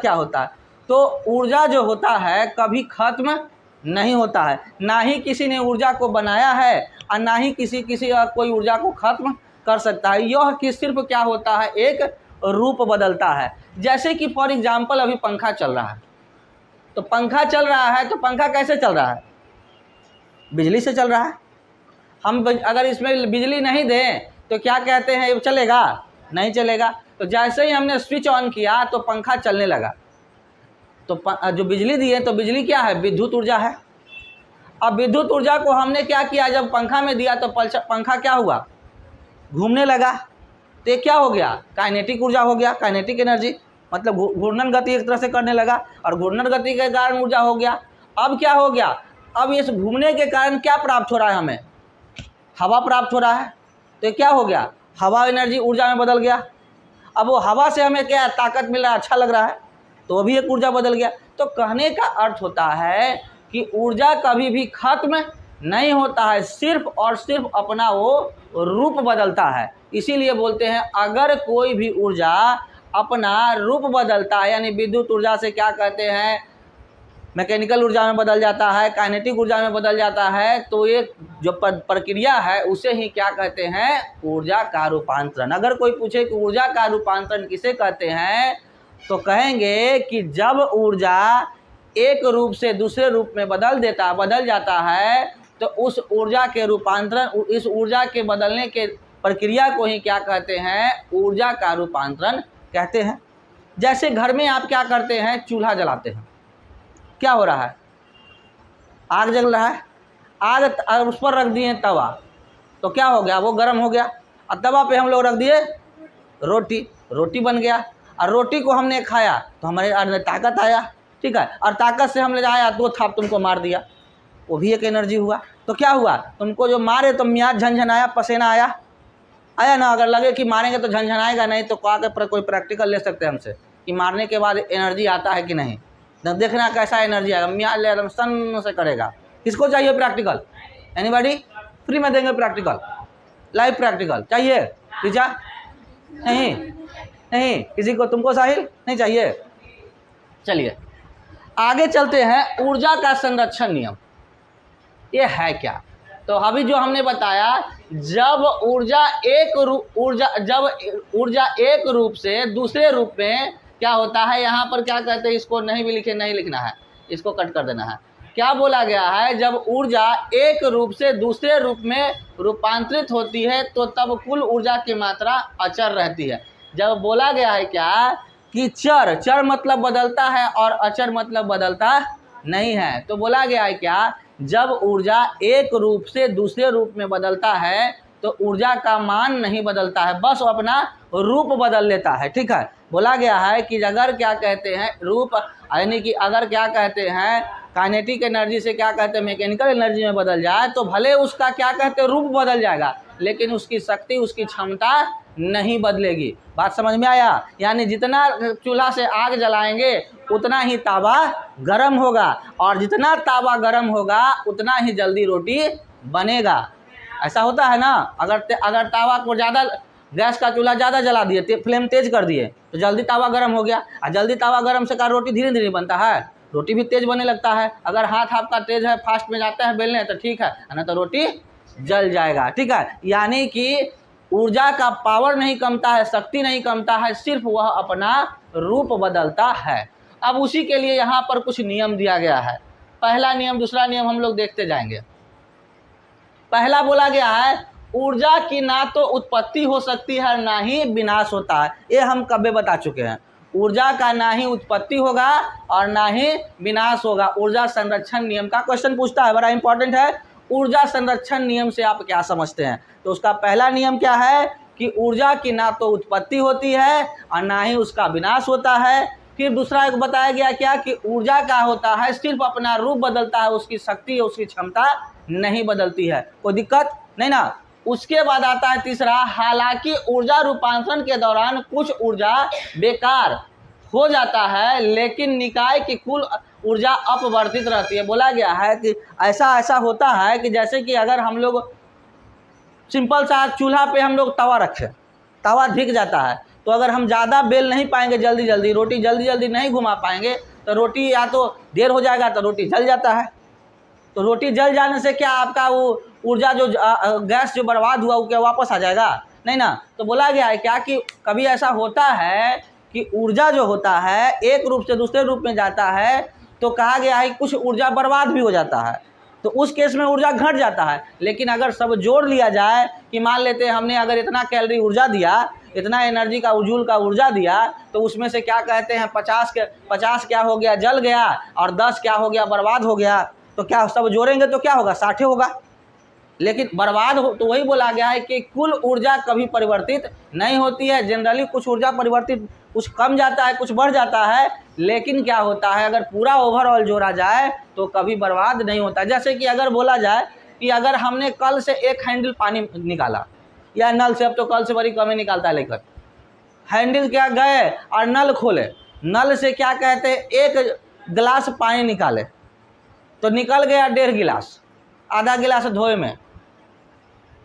क्या होता है? तो ऊर्जा जो होता है कभी खत्म नहीं होता है, ना ही किसी ने ऊर्जा को बनाया है और ना ही किसी कोई ऊर्जा को खत्म कर सकता है। यह कि सिर्फ क्या होता है, एक रूप बदलता है। जैसे कि फॉर एग्जाम्पल अभी पंखा चल रहा है, तो पंखा चल रहा है तो पंखा कैसे चल रहा है? बिजली से चल रहा है। हम अगर इसमें बिजली नहीं दें तो क्या कहते हैं, चलेगा? नहीं चलेगा। तो जैसे ही हमने स्विच ऑन किया तो पंखा चलने लगा। तो जो बिजली दी है तो बिजली क्या है? विद्युत ऊर्जा है। अब विद्युत ऊर्जा को हमने क्या किया, जब पंखा में दिया तो पंखा क्या हुआ? घूमने लगा। तो ये क्या हो गया? काइनेटिक ऊर्जा हो गया, काइनेटिक एनर्जी, मतलब घूर्णन गति एक तरह से करने लगा और घूर्णन गति के कारण ऊर्जा हो गया। अब क्या हो गया? अब इस घूमने के कारण क्या प्राप्त हो रहा है हमें? हवा प्राप्त हो रहा है। तो क्या हो गया? हवा एनर्जी ऊर्जा में बदल गया। अब वो हवा से हमें क्या ताकत मिल रहा है, अच्छा लग रहा है, तो वो भी एक ऊर्जा बदल गया। तो कहने का अर्थ होता है कि ऊर्जा कभी भी खत्म नहीं होता है, सिर्फ और सिर्फ अपना वो रूप बदलता है। इसीलिए बोलते हैं अगर कोई भी ऊर्जा अपना रूप बदलता है, यानी विद्युत ऊर्जा से क्या कहते हैं, मैकेनिकल ऊर्जा में बदल जाता है, काइनेटिक ऊर्जा में बदल जाता है, तो ये जो प्रक्रिया है उसे ही क्या कहते हैं? ऊर्जा का रूपांतरण। अगर कोई पूछे कि ऊर्जा का रूपांतरण किसे कहते हैं, तो कहेंगे कि जब ऊर्जा एक रूप से दूसरे रूप में बदल जाता है तो उस ऊर्जा के रूपांतरण, इस ऊर्जा के बदलने के प्रक्रिया को ही क्या कहते हैं? ऊर्जा का रूपांतरण कहते हैं। जैसे घर में आप क्या करते हैं, चूल्हा जलाते हैं, क्या हो रहा है? आग जल रहा है। आग उस पर रख दिए तवा, तो क्या हो गया? वो गर्म हो गया। और तवा पे हम लोग रख दिए रोटी बन गया। और रोटी को हमने खाया तो हमारे अंदर ताकत आया, ठीक है। और ताकत से हमने आया 2 थाप तुमको मार दिया, वो भी एक एनर्जी हुआ। तो क्या हुआ? तुमको जो मारे तो मियाँ झंझनाया, पसीना आया ना। अगर लगे कि मारेंगे तो झंझनाएगा नहीं, तो कोई प्रैक्टिकल ले सकते हैं हमसे कि मारने के बाद एनर्जी आता है कि नहीं। देखना कैसा एनर्जी आएगा, मियाँ एकदम सन से करेगा। किसको चाहिए प्रैक्टिकल? एनीबॉडी? फ्री में देंगे प्रैक्टिकल, लाइव प्रैक्टिकल चाहिए? टीचा नहीं किसी को? तुमको साहिल नहीं चाहिए? चलिए आगे चलते हैं। ऊर्जा का संरक्षण नियम ये है क्या? तो अभी जो हमने बताया, जब ऊर्जा एक रूप से दूसरे रूप में क्या होता है, यहाँ पर क्या कहते हैं, इसको नहीं भी लिखे, नहीं लिखना है, इसको कट कर देना है। क्या बोला गया है? जब ऊर्जा एक रूप से दूसरे रूप में रूपांतरित होती है तो तब कुल ऊर्जा की मात्रा अचर रहती है। जब बोला गया है क्या कि चर मतलब बदलता है और अचर मतलब बदलता नहीं है, तो बोला गया है क्या, जब ऊर्जा एक रूप से दूसरे रूप में बदलता है तो ऊर्जा का मान नहीं बदलता है, बस अपना रूप बदल लेता है, ठीक है। बोला गया है कि अगर क्या कहते हैं रूप, यानी कि अगर क्या कहते हैं काइनेटिक एनर्जी से क्या कहते हैं मैकेनिकल एनर्जी में बदल जाए तो भले उसका क्या कहते हैं रूप बदल जाएगा, लेकिन उसकी शक्ति, उसकी क्षमता नहीं बदलेगी। बात समझ में आया? यानी जितना चूल्हा से आग जलाएंगे उतना ही तावा गर्म होगा, और जितना तावा गर्म होगा उतना ही जल्दी रोटी बनेगा। ऐसा होता है ना। अगर तावा को ज़्यादा, गैस का चूल्हा ज़्यादा जला दिए, फ्लेम तेज कर दिए, तो जल्दी तावा गर्म हो गया। और जल्दी तावा गर्म से का रोटी धीरे धीरे बनता है, रोटी भी तेज बनने लगता है। अगर हाथ आपका तेज है, फास्ट में जाता है बेलने, तो ठीक है, ना तो रोटी जल जाएगा, ठीक है। यानी कि ऊर्जा का पावर नहीं कमता है, शक्ति नहीं कमता है, सिर्फ वह अपना रूप बदलता है। अब उसी के लिए यहाँ पर कुछ नियम दिया गया है। पहला नियम, दूसरा नियम हम लोग देखते जाएंगे। पहला बोला गया है ऊर्जा की ना तो उत्पत्ति हो सकती है ना ही विनाश होता है। ये हम कभी बता चुके हैं। ऊर्जा का ना ही उत्पत्ति होगा और ना ही विनाश होगा। ऊर्जा संरक्षण नियम का क्वेश्चन पूछता है, बड़ा इंपॉर्टेंट है। ऊर्जा संरक्षण नियम से आप क्या समझते हैं? तो उसका पहला नियम क्या है कि ऊर्जा की ना तो उत्पत्ति होती है और ना ही उसका विनाश होता है। फिर दूसरा एक बताया गया क्या कि ऊर्जा का होता है सिर्फ अपना रूप बदलता है, उसकी शक्ति, उसकी क्षमता नहीं बदलती है। कोई दिक्कत नहीं ना। उसके बाद आता है तीसरा, हालांकि ऊर्जा रूपांतरण के दौरान कुछ ऊर्जा बेकार हो जाता है लेकिन निकाय की कुल ऊर्जा अपवर्तित रहती है। बोला गया है कि ऐसा होता है कि जैसे कि अगर हम लोग सिंपल सा चूल्हा पे हम लोग तवा रखें, तवा धिक जाता है, तो अगर हम ज़्यादा बेल नहीं पाएंगे जल्दी जल्दी, रोटी जल्दी जल्दी नहीं घुमा पाएंगे, तो रोटी या तो देर हो जाएगा तो रोटी जल जाता है। तो रोटी जल जाने से क्या आपका वो ऊर्जा जो गैस जो बर्बाद हुआ वो क्या वापस आ जाएगा? नहीं ना। तो बोला गया है क्या कि कभी ऐसा होता है कि ऊर्जा जो होता है एक रूप से दूसरे रूप में जाता है, तो कहा गया है कि कुछ ऊर्जा बर्बाद भी हो जाता है, तो उस केस में ऊर्जा घट जाता है। लेकिन अगर सब जोड़ लिया जाए कि मान लेते हैं हमने अगर इतना कैलोरी ऊर्जा दिया, इतना एनर्जी का जूल का ऊर्जा दिया, तो उसमें से क्या कहते हैं 50 क्या हो गया जल गया और 10 क्या हो गया बर्बाद हो गया, तो क्या सब जोड़ेंगे तो क्या होगा 60 होगा। लेकिन बर्बाद हो तो वही बोला गया है कि कुल ऊर्जा कभी परिवर्तित नहीं होती है। जनरली कुछ ऊर्जा परिवर्तित, कुछ कम जाता है कुछ बढ़ जाता है, लेकिन क्या होता है अगर पूरा ओवरऑल जोड़ा जाए तो कभी बर्बाद नहीं होता। जैसे कि अगर बोला जाए कि अगर हमने कल से एक हैंडल पानी निकाला, या नल से, अब तो कल से बड़ी कम ही निकालता है, लेकर हैंडल क्या गए और नल खोले, नल से क्या कहते हैं एक गिलास पानी निकाले, तो निकल गया 1.5 गिलास, आधा गिलास धोए में,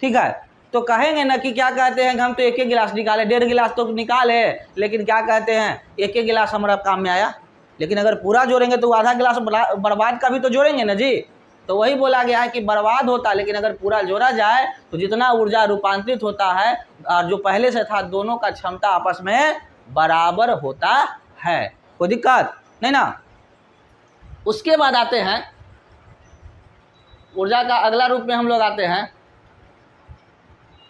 ठीक है। तो कहेंगे ना कि क्या कहते हैं कि हम तो एक गिलास निकाले, 1.5 गिलास तो निकाले, लेकिन क्या कहते हैं एक गिलास हमारा काम में आया। लेकिन अगर पूरा जोड़ेंगे तो आधा गिलास बर्बाद का भी तो जोड़ेंगे ना जी। तो वही बोला गया है कि बर्बाद होता है, लेकिन अगर पूरा जोड़ा जाए तो जितना ऊर्जा रूपांतरित होता है और जो पहले से था, दोनों का क्षमता आपस में बराबर होता है, कोई दिक्कत नहीं ना। उसके बाद आते हैं ऊर्जा का अगला रूप में हम लोग आते हैं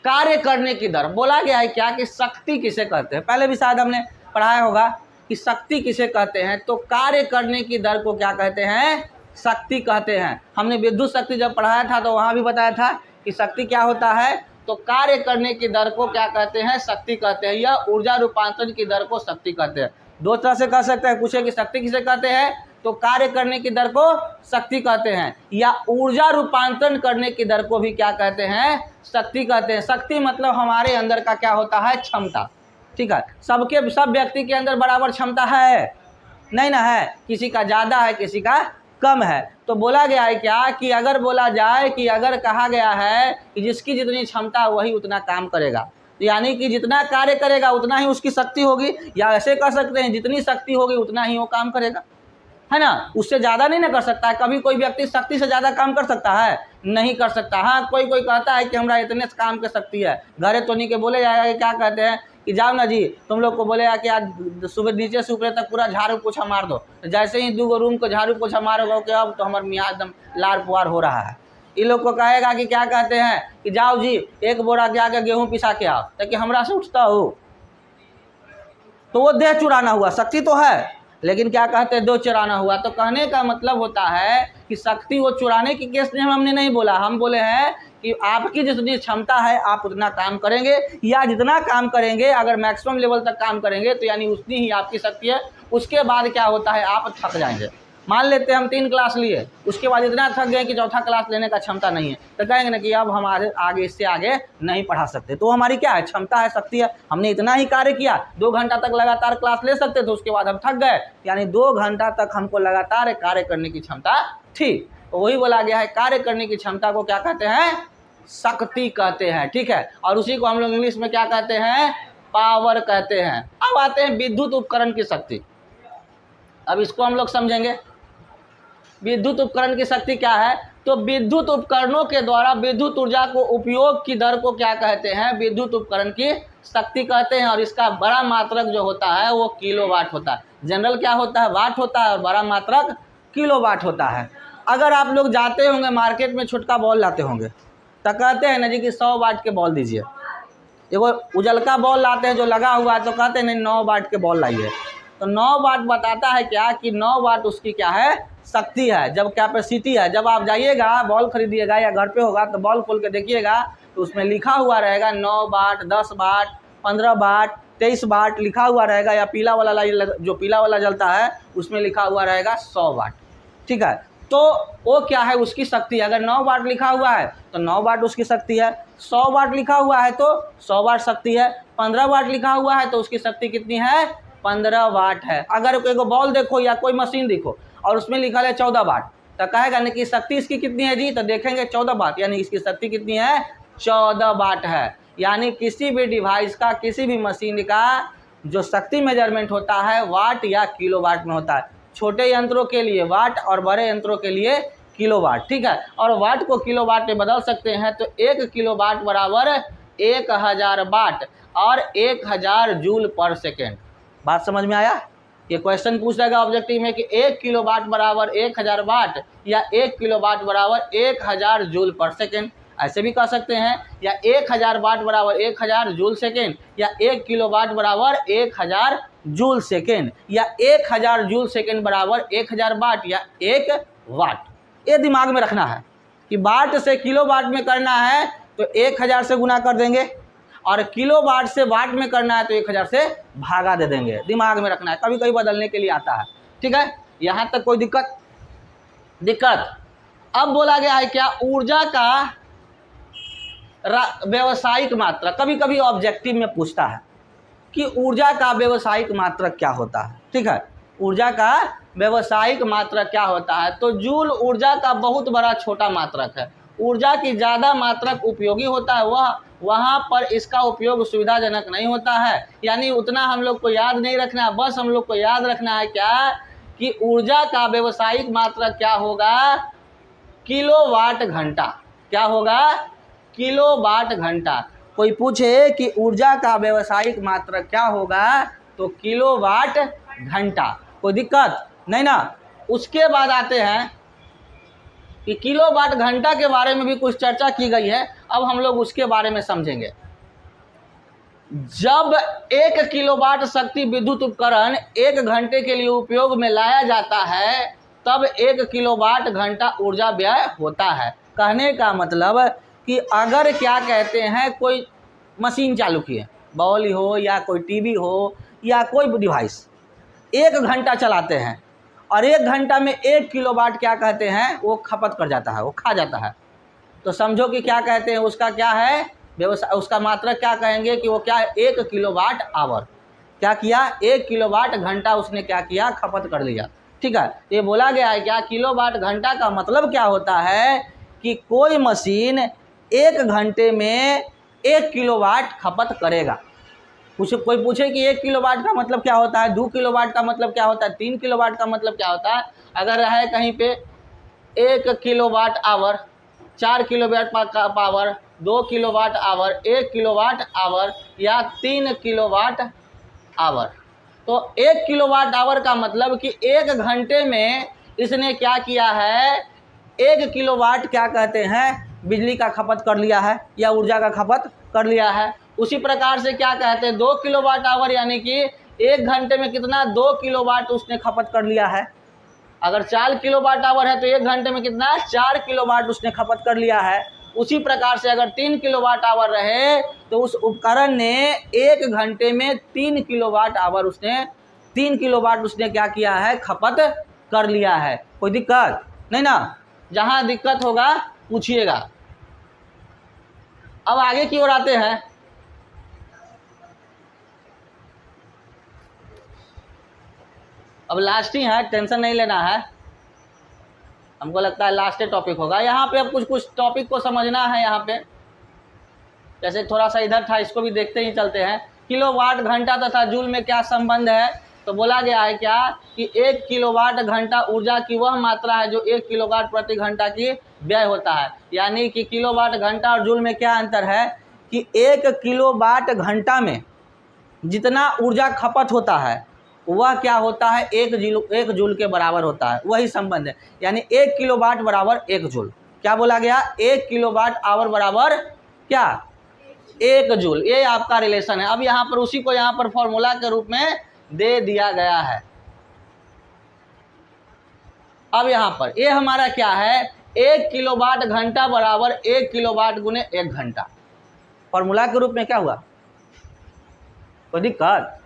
कार्य करने की दर। बोला गया है क्या कि शक्ति किसे कहते हैं, पहले भी शायद हमने पढ़ाया होगा कि शक्ति किसे कहते हैं। तो कार्य करने की दर को क्या कहते हैं, शक्ति कहते हैं। हमने विद्युत शक्ति जब पढ़ाया था तो वहाँ भी बताया था कि शक्ति क्या होता है, तो कार्य करने की दर को क्या कहते हैं, शक्ति कहते हैं, या ऊर्जा रूपांतरण की दर को शक्ति कहते हैं। दो तरह से कह सकते हैं, पूछे कि शक्ति किसे कहते हैं, तो कार्य करने की दर को शक्ति कहते हैं, या ऊर्जा रूपांतरण करने की दर को भी क्या कहते हैं, शक्ति कहते हैं। शक्ति मतलब हमारे अंदर का क्या होता है, क्षमता, ठीक है। सब व्यक्ति के अंदर बराबर क्षमता है नहीं ना, है किसी का ज़्यादा है किसी का कम है। तो बोला गया है क्या कि अगर बोला जाए कि अगर कहा गया है कि जिसकी जितनी क्षमता वही उतना काम करेगा, यानी कि जितना कार्य करेगा उतना ही उसकी शक्ति होगी, या ऐसे कह सकते हैं जितनी शक्ति होगी उतना ही वो काम करेगा, है ना। उससे ज़्यादा नहीं ना कर सकता है। कभी कोई व्यक्ति शक्ति से ज़्यादा काम कर सकता है, नहीं कर सकता। हाँ, कोई कहता है कि हमरा इतने काम की शक्ति है, घरे तो नहीं के बोले जाएगा कि क्या कहते हैं कि जाओ ना जी, तुम लोग को बोलेगा कि आज सुबह नीचे से ऊपर तक पूरा झाड़ू पोछा मार दो, तो जैसे ही 2 रूम को झाड़ू पोछा मारोगे कि अब तो हमारे मियाँ एकदम लार पुआर हो रहा है। इन लोग को कहेगा कि क्या कहते हैं कि जाओ जी 1 बोरा जाकर गेहूँ पिसा के आओ, ताकि हमरा से उठता हो, तो वो देह चुराना हुआ, शक्ति तो है लेकिन क्या कहते हैं, दो चुराना हुआ। तो कहने का मतलब होता है कि शक्ति वो चुराने की केस में हमने नहीं बोला, हम बोले हैं कि आपकी जितनी क्षमता है आप उतना काम करेंगे, या जितना काम करेंगे अगर मैक्सिमम लेवल तक काम करेंगे तो यानी उतनी ही आपकी शक्ति है। उसके बाद क्या होता है, आप थक जाएंगे। मान लेते हैं हम 3 क्लास लिए, उसके बाद इतना थक गए कि चौथा क्लास लेने का क्षमता नहीं है, तो कहेंगे ना कि अब हमारे आगे इससे आगे नहीं पढ़ा सकते। तो हमारी क्या है, क्षमता है, शक्ति है। हमने इतना ही कार्य किया, 2 घंटा तक लगातार क्लास ले सकते थे, उसके बाद हम थक गए, यानी 2 घंटा तक हमको लगातार कार्य करने की क्षमता थी। तो वही बोला गया है कार्य करने की क्षमता को क्या कहते हैं, शक्ति कहते हैं, ठीक है। और उसी को हम लोग इंग्लिश में क्या कहते हैं, पावर कहते हैं। अब आते हैं विद्युत उपकरण की शक्ति। अब इसको हम लोग समझेंगे, विद्युत उपकरण की शक्ति क्या है। तो विद्युत उपकरणों के द्वारा विद्युत ऊर्जा को उपयोग की दर को क्या कहते हैं, विद्युत उपकरण की शक्ति कहते हैं। और इसका बड़ा मात्रक जो होता है वो किलोवाट होता है। जनरल क्या होता है, वाट होता है, और बड़ा मात्रक किलोवाट होता है। अगर आप लोग जाते होंगे मार्केट में, छोटका बॉल लाते होंगे, तो कहते हैं ना जी कि 100 वाट के बॉल दीजिए। एगो उजलका बॉल लाते हैं जो लगा हुआ है, तो कहते हैं नहीं 9 वाट के बॉल लाइए। तो 9 वाट बताता है क्या कि 9 वाट उसकी क्या है, शक्ति है, जब कैपेसिटी है। जब आप जाइएगा बॉल खरीदिएगा या घर पे होगा तो बॉल खोल के देखिएगा तो उसमें लिखा हुआ रहेगा 9 वाट, 10 वाट, 15 वाट, 23 वाट लिखा हुआ रहेगा, या पीला वाला जो पीला वाला जलता है उसमें लिखा हुआ रहेगा 100 वाट, ठीक है। तो वो क्या है, उसकी शक्ति है। अगर 9 वाट लिखा हुआ है तो 9 वाट उसकी शक्ति है, 100 वाट लिखा हुआ है तो 100 वाट शक्ति है, 15 वाट लिखा हुआ है तो उसकी शक्ति कितनी है, 15 वाट है। अगर कोई बॉल देखो या कोई मशीन देखो और उसमें लिखा है 14 वाट, तो कहेगा ना कि शक्ति इसकी कितनी है जी, तो देखेंगे 14 वाट, यानी इसकी शक्ति कितनी है, 14 वाट है। यानी किसी भी डिवाइस का, किसी भी मशीन का जो शक्ति मेजरमेंट होता है वाट या किलोवाट में होता है। छोटे यंत्रों के लिए वाट और बड़े यंत्रों के लिए किलोवाट, ठीक है। और वाट को किलोवाट में बदल सकते हैं, तो 1 किलोवाट बराबर 1000 वाट और 1000 जूल पर सेकेंड। बात समझ में आया? ये क्वेश्चन पूछ रहेगा ऑब्जेक्टिव में कि 1 किलोवाट बराबर 1000 वाट या 1 किलोवाट बराबर 1000 जूल पर सेकेंड, ऐसे भी कह सकते हैं, या 1000 वाट बराबर 1000 जूल सेकेंड, या 1 किलोवाट बराबर 1000 जूल सेकेंड, या 1000 जूल सेकेंड बराबर 1000 वाट या 1 वाट। ये दिमाग में रखना है कि वाट से किलोवाट में करना है तो 1000 से गुना कर देंगे, और किलोवाट से वाट में करना है तो 1000 से भागा दे देंगे। दिमाग में रखना है, कभी कभी बदलने के लिए आता है, ठीक है। यहाँ तक कोई दिक्कत? अब बोला गया है क्या, ऊर्जा का व्यवसायिक मात्रक। कभी कभी ऑब्जेक्टिव में पूछता है कि ऊर्जा का व्यवसायिक मात्रक क्या होता है, ठीक है। ऊर्जा का व्यवसायिक मात्रक क्या होता है? तो जूल ऊर्जा का बहुत बड़ा छोटा मात्रक है। ऊर्जा की ज़्यादा मात्रक उपयोगी होता है, वहाँ पर इसका उपयोग सुविधाजनक नहीं होता है। यानी उतना हम लोग को याद नहीं रखना है, बस हम लोग को याद रखना है क्या, कि ऊर्जा का व्यवसायिक मात्रक क्या होगा, किलोवाट घंटा। क्या होगा? किलोवाट घंटा। कोई पूछे कि ऊर्जा का व्यवसायिक मात्रक क्या होगा, तो किलोवाट घंटा। कोई दिक्कत नहीं ना? उसके बाद आते हैं कि किलोवाट घंटा के बारे में भी कुछ चर्चा की गई है, अब हम लोग उसके बारे में समझेंगे। जब 1 किलोवाट शक्ति विद्युत उपकरण 1 घंटे के लिए उपयोग में लाया जाता है, तब 1 किलोवाट घंटा ऊर्जा व्यय होता है। कहने का मतलब कि अगर क्या कहते हैं, कोई मशीन चालू किए, बॉल हो या कोई टीवी हो या कोई डिवाइस, 1 घंटा चलाते हैं और 1 घंटा में 1 किलोवाट क्या कहते हैं, वो खपत कर जाता है, वो खा जाता है, तो समझो कि क्या कहते हैं, उसका क्या है व्यवसाय, उसका मात्रक क्या कहेंगे कि वो क्या है, 1 किलोवाट आवर। क्या किया? 1 किलोवाट घंटा उसने क्या किया, खपत कर लिया, ठीक है। ये बोला गया है क्या, किलोवाट घंटा का मतलब क्या होता है कि कोई मशीन 1 घंटे में 1 किलोवाट खपत करेगा। कोई पूछे कि 1 किलोवाट का मतलब क्या होता है, 2 किलोवाट का मतलब क्या होता है, 3 किलोवाट का मतलब क्या होता है। अगर है कहीं पे 1 किलोवाट आवर, 4 किलोवाट का power, 2 kilowatt hour, 1 kilowatt hour या 3 किलोवाट आवर, तो 1 किलोवाट आवर का मतलब कि 1 घंटे में इसने क्या किया है, 1 किलोवाट क्या कहते हैं, बिजली का खपत कर लिया है या ऊर्जा का खपत कर लिया है। उसी प्रकार से क्या कहते हैं, 2 किलोवाट आवर, यानी कि 1 घंटे में कितना, 2 किलोवाट उसने खपत कर लिया है। अगर 4 किलोवाट आवर है तो 1 घंटे में कितना, 4 किलोवाट उसने खपत कर लिया है। उसी प्रकार से अगर 3 किलोवाट आवर रहे तो उस उपकरण ने 1 घंटे में 3 किलोवाट आवर उसने 3 किलोवाट उसने क्या किया है, खपत कर लिया है। कोई दिक्कत नहीं ना? जहाँ दिक्कत होगा पूछिएगा। अब आगे की ओर आते हैं। अब लास्ट ही है, टेंशन नहीं लेना है, हमको लगता है लास्ट टॉपिक होगा। यहाँ पे अब कुछ टॉपिक को समझना है। यहाँ पे जैसे थोड़ा सा इधर था, इसको भी देखते ही चलते हैं। किलोवाट घंटा तथा जूल में क्या संबंध है, तो बोला गया है क्या कि 1 किलोवाट घंटा ऊर्जा की वह मात्रा है जो 1 किलोवाट प्रति घंटा की व्यय होता है। यानी कि किलोवाट घंटा और जूल में क्या अंतर है कि 1 किलोवाट घंटा में जितना ऊर्जा खपत होता है वह क्या होता है, 1 जूल के बराबर होता है। वही संबंध है, यानी 1 किलोवाट बराबर 1 जूल। क्या बोला गया, 1 किलोवाट आवर बराबर क्या, 1 जूल। ये आपका रिलेशन है। अब यहाँ पर उसी को यहाँ पर फॉर्मूला के रूप में दे दिया गया है। अब यहाँ पर ये हमारा क्या है, 1 किलोवाट घंटा बराबर 1 किलोवाट गुने 1 घंटा। फॉर्मूला के रूप में क्या हुआ, कोई दिक्कत?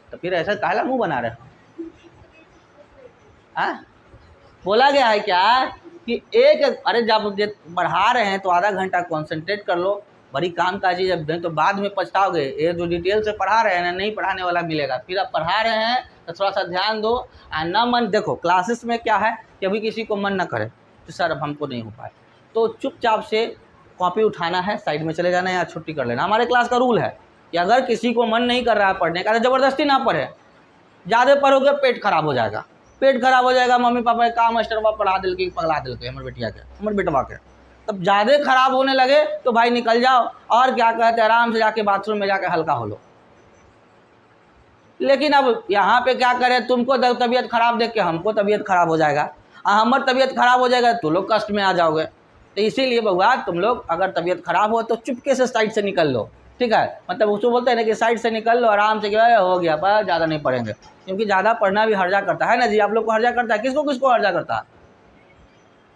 तो फिर ऐसा काला मुंह बना रहे हो? बोला गया है क्या कि अरे जब बढ़ा रहे हैं तो आधा घंटा कॉन्सेंट्रेट कर लो, बड़ी काम का चीज़। अब तो बाद में पछताओगे। ये जो डिटेल से पढ़ा रहे हैं ना, नहीं पढ़ाने वाला मिलेगा। फिर आप पढ़ा रहे हैं तो थोड़ा सा ध्यान दो। ना मन, देखो क्लासेस में क्या है कि अभी किसी को मन ना करे तो सर अब हमको नहीं हो पाए, तो चुपचाप से कॉपी उठाना है, साइड में चले जाना है या छुट्टी कर लेना। हमारे क्लास का रूल है कि अगर किसी को मन नहीं कर रहा है पढ़ने का तो ज़बरदस्ती ना पढ़े। ज़्यादा पढ़ोगे पेट खराब हो जाएगा, पेट खराब हो जाएगा, मम्मी पापा का मास्टरवा पढ़ा दिल के पगला दिल के हमारे बेटिया के हमारे बेटवा के, तब ज़्यादा खराब होने लगे तो भाई निकल जाओ और क्या कहते हैं आराम से जाके बाथरूम में जाके हल्का हो लो। लेकिन अब यहाँ पे क्या करें, तुमको तबीयत खराब देख के हमको तबीयत खराब हो जाएगा, हमारी तबीयत खराब हो जाएगा तो लोग कष्ट में आ जाओगे। तो इसीलिए बउआ तुम लोग अगर तबीयत खराब हो तो चुपके से साइड से निकल लो, ठीक है। मतलब उसको बोलते हैं ना कि साइड से निकल लो आराम से, क्या हो गया पर ज़्यादा नहीं पढ़ेंगे, क्योंकि ज़्यादा पढ़ना भी हर्जा करता है ना जी। आप लोग को हर्जा करता है, किसको किसको हर्जा करता है?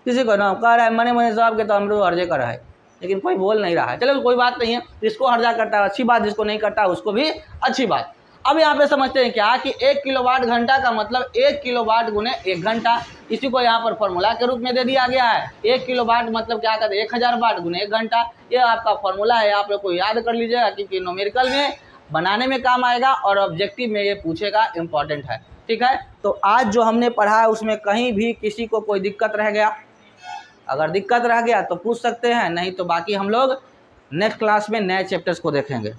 किसी को ना कह रहा है मने मने साहब के तो हम लोग हर्जे कर रहा है, लेकिन कोई बोल नहीं रहा है। चलो कोई बात नहीं है, जिसको हर्जा करता है अच्छी बात, जिसको नहीं करता है उसको भी अच्छी बात। अब यहाँ पे समझते हैं क्या कि 1 किलोवाट घंटा का मतलब 1 किलोवाट गुने 1 घंटा, इसी को यहाँ पर फॉर्मूला के रूप में दे दिया गया है। 1 किलोवाट मतलब क्या कहते हैं 1000 वाट गुने 1 घंटा, ये आपका फॉर्मूला है, आप लोग को याद कर लीजिएगा क्योंकि न्यूमेरिकल में बनाने में काम आएगा और ऑब्जेक्टिव में ये पूछेगा, इम्पॉर्टेंट है, ठीक है। तो आज जो हमने पढ़ा है उसमें कहीं भी किसी को कोई दिक्कत रह गया, अगर दिक्कत रह गया तो पूछ सकते हैं, नहीं तो बाकी हम लोग नेक्स्ट क्लास में नए चैप्टर्स को देखेंगे।